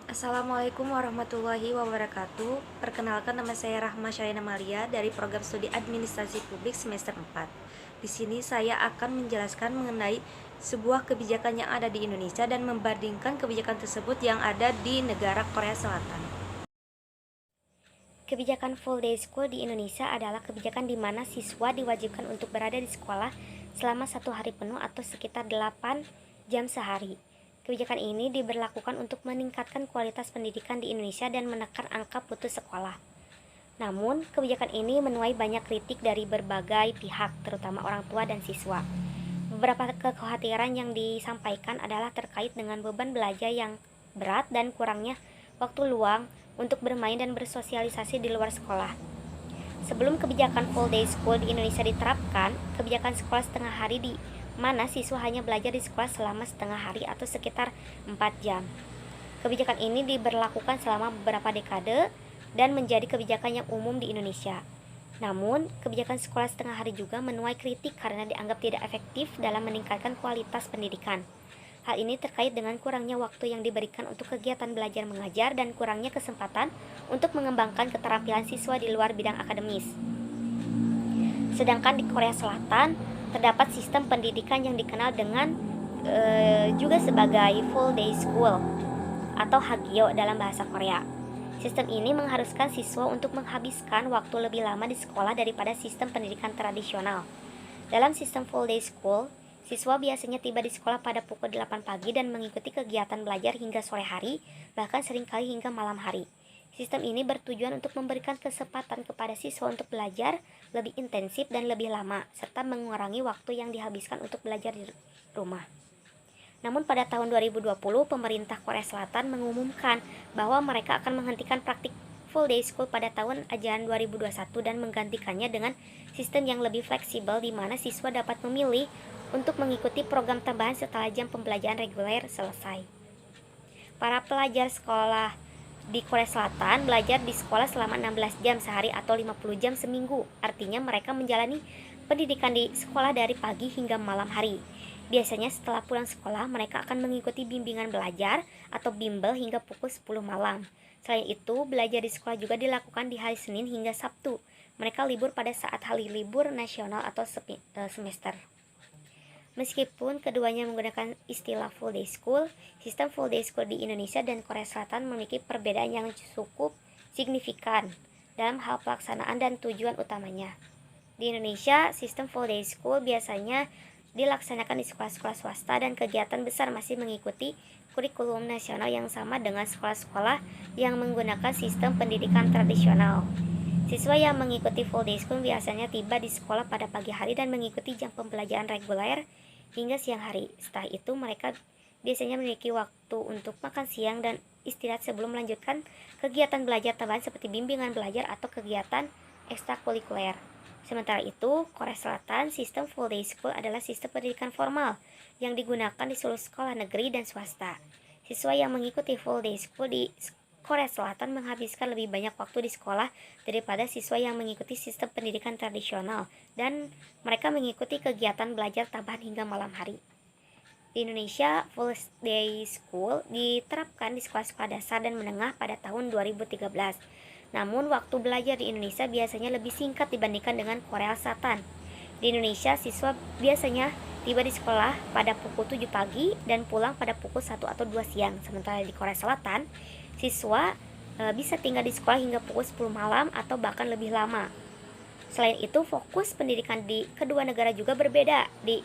Assalamualaikum warahmatullahi wabarakatuh. Perkenalkan, nama saya Rahma Syahina Malia dari program studi Administrasi Publik semester 4. Di sini saya akan menjelaskan mengenai sebuah kebijakan yang ada di Indonesia dan membandingkan kebijakan tersebut yang ada di negara Korea Selatan. Kebijakan full day school di Indonesia adalah kebijakan di mana siswa diwajibkan untuk berada di sekolah selama 1 hari penuh atau sekitar 8 jam sehari. Kebijakan ini diberlakukan untuk meningkatkan kualitas pendidikan di Indonesia dan menekan angka putus sekolah. Namun, kebijakan ini menuai banyak kritik dari berbagai pihak, terutama orang tua dan siswa. Beberapa kekhawatiran yang disampaikan adalah terkait dengan beban belajar yang berat dan kurangnya waktu luang untuk bermain dan bersosialisasi di luar sekolah. Sebelum kebijakan full day school di Indonesia diterapkan, kebijakan sekolah setengah hari di mana siswa hanya belajar di sekolah selama setengah hari atau sekitar 4 jam. Kebijakan ini diberlakukan selama beberapa dekade dan menjadi kebijakan yang umum di Indonesia. Namun, kebijakan sekolah setengah hari juga menuai kritik karena dianggap tidak efektif dalam meningkatkan kualitas pendidikan. Hal ini terkait dengan kurangnya waktu yang diberikan untuk kegiatan belajar mengajar dan kurangnya kesempatan untuk mengembangkan keterampilan siswa di luar bidang akademis. Sedangkan di Korea Selatan, terdapat sistem pendidikan yang dikenal dengan juga sebagai full day school atau Hagyo dalam bahasa Korea. Sistem ini mengharuskan siswa untuk menghabiskan waktu lebih lama di sekolah daripada sistem pendidikan tradisional. Dalam sistem full day school, siswa biasanya tiba di sekolah pada pukul 8 pagi dan mengikuti kegiatan belajar hingga sore hari, bahkan seringkali hingga malam hari. Sistem ini bertujuan untuk memberikan kesempatan kepada siswa untuk belajar lebih intensif dan lebih lama, serta mengurangi waktu yang dihabiskan untuk belajar di rumah. Namun pada tahun 2020, pemerintah Korea Selatan mengumumkan bahwa mereka akan menghentikan praktik full day school pada tahun ajaran 2021 dan menggantikannya dengan sistem yang lebih fleksibel di mana siswa dapat memilih untuk mengikuti program tambahan setelah jam pembelajaran reguler selesai. Para pelajar sekolah di Korea Selatan belajar di sekolah selama 16 jam sehari atau 50 jam seminggu. Artinya mereka menjalani pendidikan di sekolah dari pagi hingga malam hari. Biasanya setelah pulang sekolah, mereka akan mengikuti bimbingan belajar atau bimbel hingga pukul 10 malam. Selain itu, belajar di sekolah juga dilakukan di hari Senin hingga Sabtu. Mereka libur pada saat hari libur nasional atau semester. Meskipun keduanya menggunakan istilah full day school, sistem full day school di Indonesia dan Korea Selatan memiliki perbedaan yang cukup signifikan dalam hal pelaksanaan dan tujuan utamanya. Di Indonesia, sistem full day school biasanya dilaksanakan di sekolah-sekolah swasta dan kegiatan besar masih mengikuti kurikulum nasional yang sama dengan sekolah-sekolah yang menggunakan sistem pendidikan tradisional. Siswa yang mengikuti full day school biasanya tiba di sekolah pada pagi hari dan mengikuti jam pembelajaran reguler hingga siang hari. Setelah itu mereka biasanya memiliki waktu untuk makan siang dan istirahat sebelum melanjutkan kegiatan belajar tambahan seperti bimbingan belajar atau kegiatan ekstrakurikuler. Sementara itu, Korea Selatan, sistem full day school adalah sistem pendidikan formal yang digunakan di seluruh sekolah negeri dan swasta. Siswa yang mengikuti full day school di Korea Selatan menghabiskan lebih banyak waktu di sekolah daripada siswa yang mengikuti sistem pendidikan tradisional dan mereka mengikuti kegiatan belajar tambahan hingga malam hari. Di Indonesia, full day school diterapkan di sekolah-sekolah dasar dan menengah pada tahun 2013. Namun, waktu belajar di Indonesia biasanya lebih singkat dibandingkan dengan Korea Selatan. Di Indonesia, siswa biasanya tiba di sekolah pada pukul 7 pagi dan pulang pada pukul 1 atau 2 siang. Sementara di Korea Selatan, siswa bisa tinggal di sekolah hingga pukul 10 malam atau bahkan lebih lama. Selain itu, fokus pendidikan di kedua negara juga berbeda. Di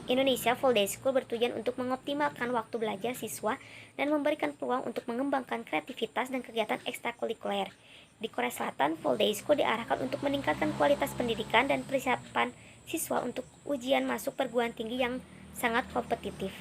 Indonesia, full day school bertujuan untuk mengoptimalkan waktu belajar siswa dan memberikan peluang untuk mengembangkan kreativitas dan kegiatan ekstrakurikuler. Di Korea Selatan, full day school diarahkan untuk meningkatkan kualitas pendidikan dan persiapan siswa untuk ujian masuk perguruan tinggi yang sangat kompetitif.